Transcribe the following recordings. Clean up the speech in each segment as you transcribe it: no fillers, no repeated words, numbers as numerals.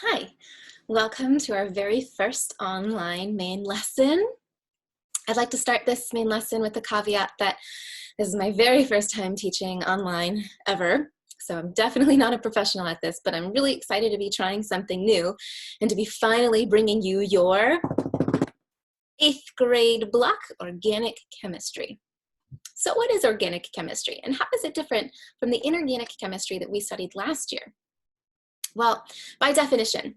Hi, welcome to our very first online main lesson. I'd like to start this main lesson with the caveat that this is my very first time teaching online ever. So I'm definitely not a professional at this, but I'm really excited to be trying something new and to be finally bringing you your 8th grade block, organic chemistry. So what is organic chemistry and how is it different from the inorganic chemistry that we studied last year? Well, by definition,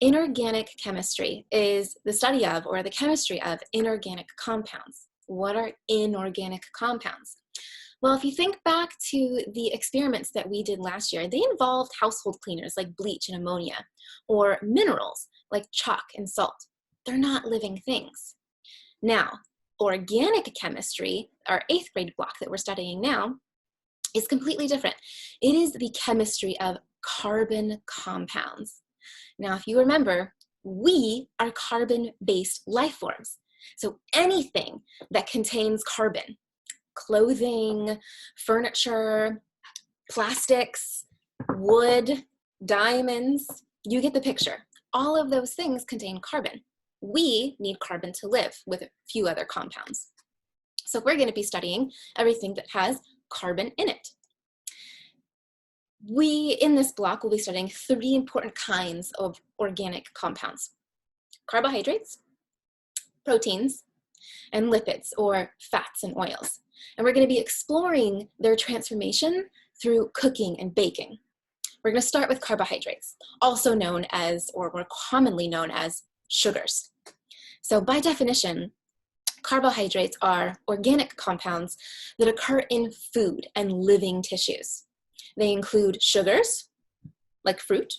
inorganic chemistry is the study of or the chemistry of inorganic compounds. What are inorganic compounds? Well, if you think back to the experiments that we did last year, they involved household cleaners like bleach and ammonia, or minerals like chalk and salt. They're not living things. Now, organic chemistry, our 8th grade block that we're studying now, is completely different. It is the chemistry of carbon compounds. Now, if you remember, we are carbon-based life forms. So anything that contains carbon, clothing, furniture, plastics, wood, diamonds, you get the picture. All of those things contain carbon. We need carbon to live with a few other compounds. So we're going to be studying everything that has carbon in it. In this block, will be studying 3 important kinds of organic compounds: carbohydrates, proteins, and lipids, or fats and oils. And we're going to be exploring their transformation through cooking and baking. We're going to start with carbohydrates, also known as, or more commonly known as, sugars. So by definition, carbohydrates are organic compounds that occur in food and living tissues. They include sugars, like fruit,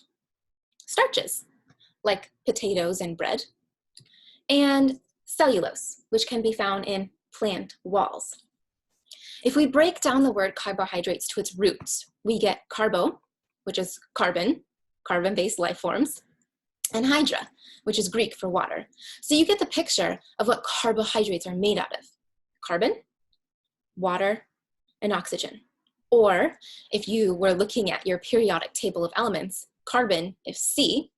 starches, like potatoes and bread, and cellulose, which can be found in plant walls. If we break down the word carbohydrates to its roots, we get carbo, which is carbon, carbon-based life forms, and hydra, which is Greek for water. So you get the picture of what carbohydrates are made out of: carbon, water, and oxygen. Or if you were looking at your periodic table of elements, carbon is C,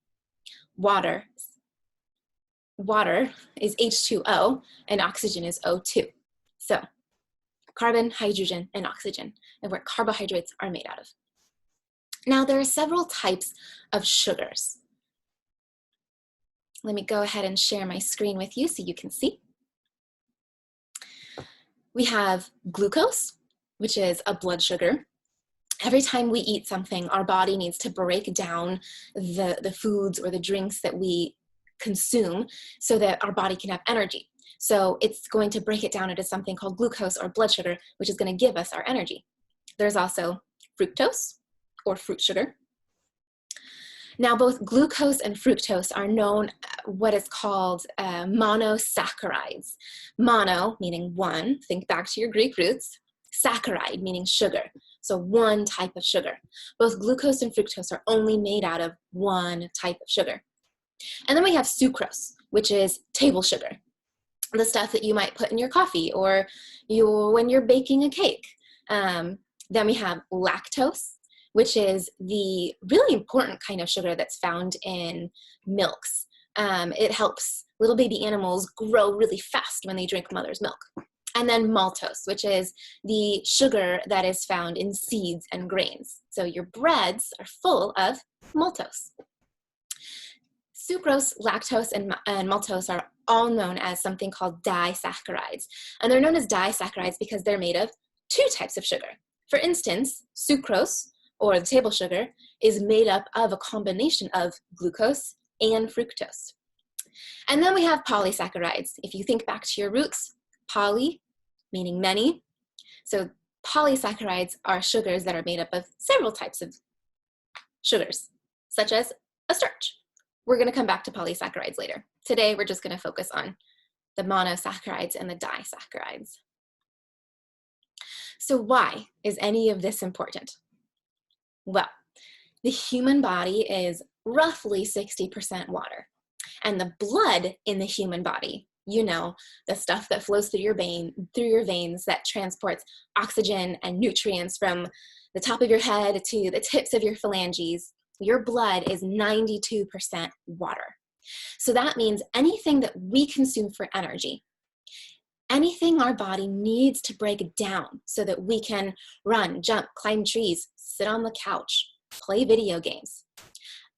water is H2O, and oxygen is O2. So carbon, hydrogen, and oxygen, and what carbohydrates are made out of. Now, there are several types of sugars. Let me go ahead and share my screen with you so you can see. We have glucose, which is a blood sugar. Every time we eat something, our body needs to break down the foods or the drinks that we consume so that our body can have energy. So it's going to break it down into something called glucose or blood sugar, which is going to give us our energy. There's also fructose or fruit sugar. Now, both glucose and fructose are known what is called monosaccharides. Mono, meaning one, think back to your Greek roots. Saccharide, meaning sugar, so one type of sugar. Both glucose and fructose are only made out of one type of sugar. And then we have sucrose, which is table sugar, the stuff that you might put in your coffee or when you're baking a cake. Then we have lactose, which is the really important kind of sugar that's found in milks. It helps little baby animals grow really fast when they drink mother's milk. And then maltose, which is the sugar that is found in seeds and grains. So your breads are full of maltose. Sucrose, lactose, and maltose are all known as something called disaccharides. And they're known as disaccharides because they're made of 2 types of sugar. For instance, sucrose, or the table sugar, is made up of a combination of glucose and fructose. And then we have polysaccharides. If you think back to your roots, poly, meaning many. So polysaccharides are sugars that are made up of several types of sugars, such as a starch. We're going to come back to polysaccharides later. Today, we're just going to focus on the monosaccharides and the disaccharides. So why is any of this important? Well, the human body is roughly 60% water, and the blood in the human body, you know, the stuff that flows through your veins that transports oxygen and nutrients from the top of your head to the tips of your phalanges, your blood is 92% water. So that means anything that we consume for energy, anything our body needs to break down so that we can run, jump, climb trees, sit on the couch, play video games,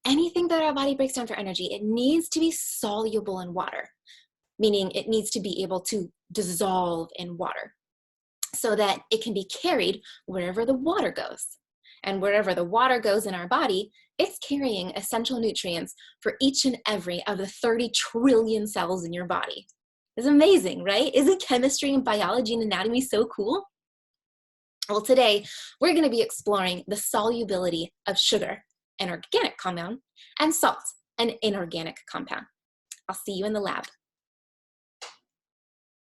anything that our body breaks down for energy, it needs to be soluble in water, meaning it needs to be able to dissolve in water so that it can be carried wherever the water goes. And wherever the water goes in our body, it's carrying essential nutrients for each and every of the 30 trillion cells in your body. It's amazing, right? Isn't chemistry and biology and anatomy so cool? Well, today we're going to be exploring the solubility of sugar, an organic compound, and salt, an inorganic compound. I'll see you in the lab.